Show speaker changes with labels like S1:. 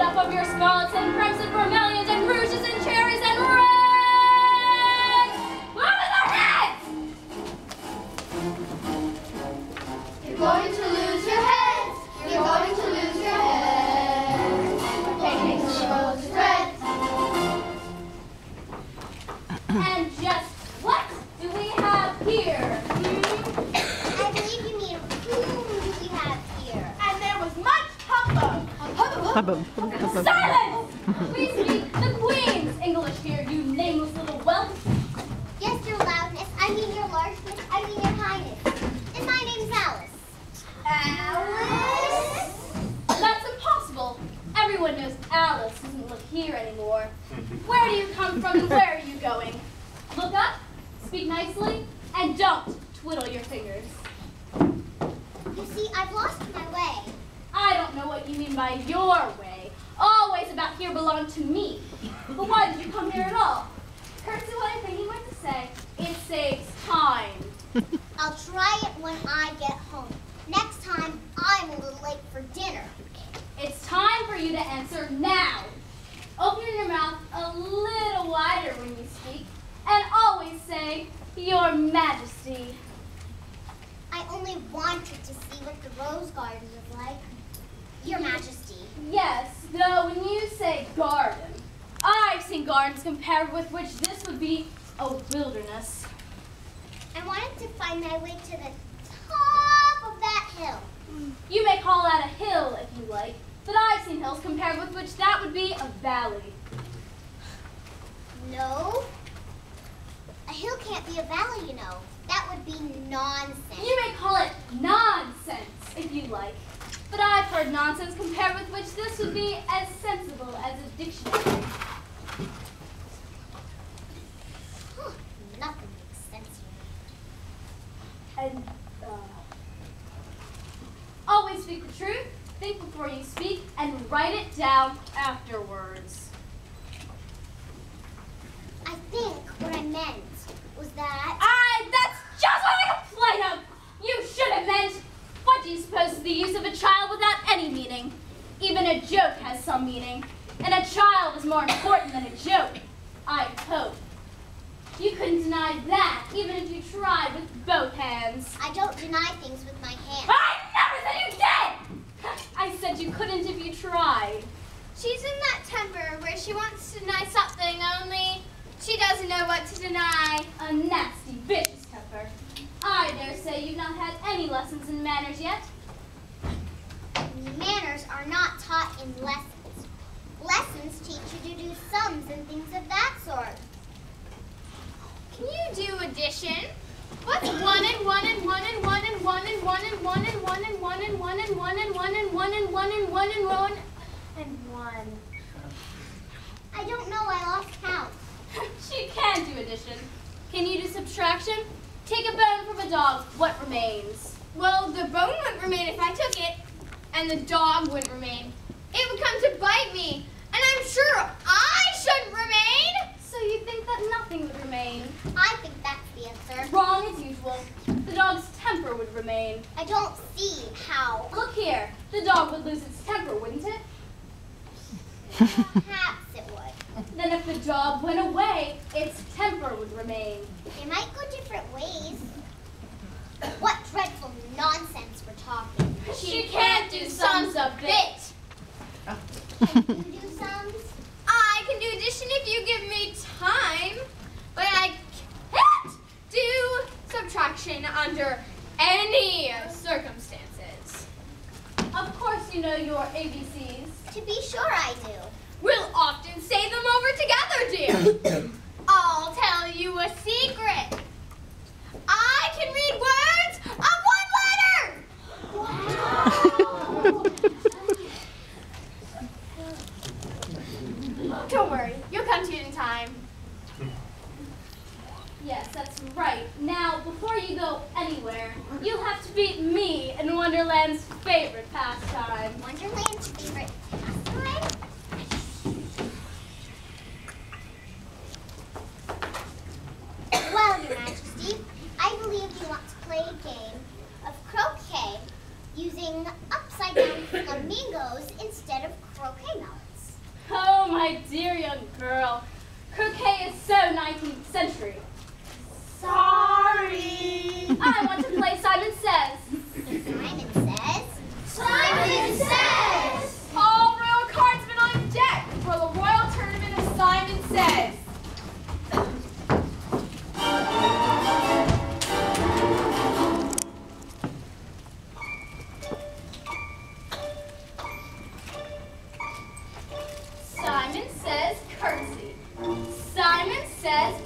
S1: enough of your scarlets and crimson vermilions and rouges and cherries and reds! Move in their heads!
S2: You're going to lose your heads. You're going to lose your heads. Painting the rose red.
S1: And just what do we have here?
S2: I believe you mean whom do we have here?
S3: And there was much hubbub.
S1: Silence! We speak the Queen's English here, you nameless little whelp.
S2: Yes, your loudness. I mean your largeness. I mean your highness. And my name's Alice. Alice?
S1: That's impossible. Everyone knows Alice doesn't live here anymore. Where do you come from and where are you going? Look up, speak nicely, and don't twiddle your fingers.
S2: You see, I've lost my way.
S1: I don't know what you mean by your way. All ways about here belong to me. But why did you come here at all? Curtsy what I'm thinking what to say. It saves time.
S2: I'll try it when I get home. Next time, I'm a little late for dinner.
S1: It's time for you to answer now. Open your mouth a little wider when you speak, and always say, Your Majesty.
S2: I only wanted to see what the rose garden was like. Your Majesty.
S1: Yes, though when you say garden, I've seen gardens compared with which this would be a wilderness.
S2: I wanted to find my way to the top of that hill.
S1: You may call that a hill if you like, but I've seen hills compared with which that would be a valley.
S2: No. A hill can't be a valley, you know. That would be nonsense.
S1: You may call it nonsense if you like, but I've heard nonsense compared with which this would be as sensible as a dictionary.
S2: Huh, nothing makes sense here.
S1: And always speak the truth, think before you speak, and write it down afterwards.
S2: I think what I meant was that...
S1: That's just what I complain of! You should have meant, what do you suppose is the use of a child without any meaning? Even a joke has some meaning, and a child is more important than a joke, I hope. You couldn't deny that, even if you tried with both hands.
S2: I don't deny things with my hands.
S1: I never said you did! I said you couldn't if you tried.
S3: She's in that temper where she wants to deny something, only she doesn't know what to deny.
S1: A nasty, vicious temper. I dare say you've not had any lessons in manners yet.
S2: Manners are not taught in lessons. Lessons teach you to do sums and things of that sort.
S3: Can you do addition? What's 1 and 1 and 1 and 1 and 1 and 1 and 1 and 1 and 1 and 1 and 1 and 1 and 1 and 1 and 1 and 1 and 1?
S2: I don't know, I lost count.
S1: She can do addition. Can you do subtraction? Take a bone from a dog. What remains?
S3: Well, the bone wouldn't remain if I took it, and the dog wouldn't remain. It would come to bite me, and I'm sure I shouldn't remain.
S1: So you think that nothing would remain?
S2: I think that's the answer.
S1: Wrong as usual. The dog's temper would remain.
S2: I don't see how.
S1: Look here. The dog would lose its temper, wouldn't it?
S2: Perhaps it would.
S1: Then if the dog went away, its temper would remain.
S2: They might go different ways. What dreadful nonsense we're talking.
S1: She can't do sums a bit.
S2: Can you do sums?
S3: I can do addition if you give me time, but I can't do subtraction under any circumstances.
S1: Of course you know your ABCs.
S2: To be sure I do.
S3: We'll often say them over together, dear. I'll tell you a secret. I can read words of one letter. Don't worry, you'll come to it in time.
S1: Yes, that's right. Now, before you go anywhere, you'll have to beat me in Wonderland's favorite pastime.
S2: Wonderland's favorite pastime? Well, Your Majesty, I believe you want to play a game of croquet using upside-down flamingos instead of croquet mallets.
S1: Oh, my dear young girl. Croquet is so 19th century.
S2: Sorry.
S1: I want to play Simon Says.
S2: Simon Says? Simon Says!
S3: All royal cardsmen on deck for the royal tournament of Simon Says.
S1: Simon Says curtsy. Simon Says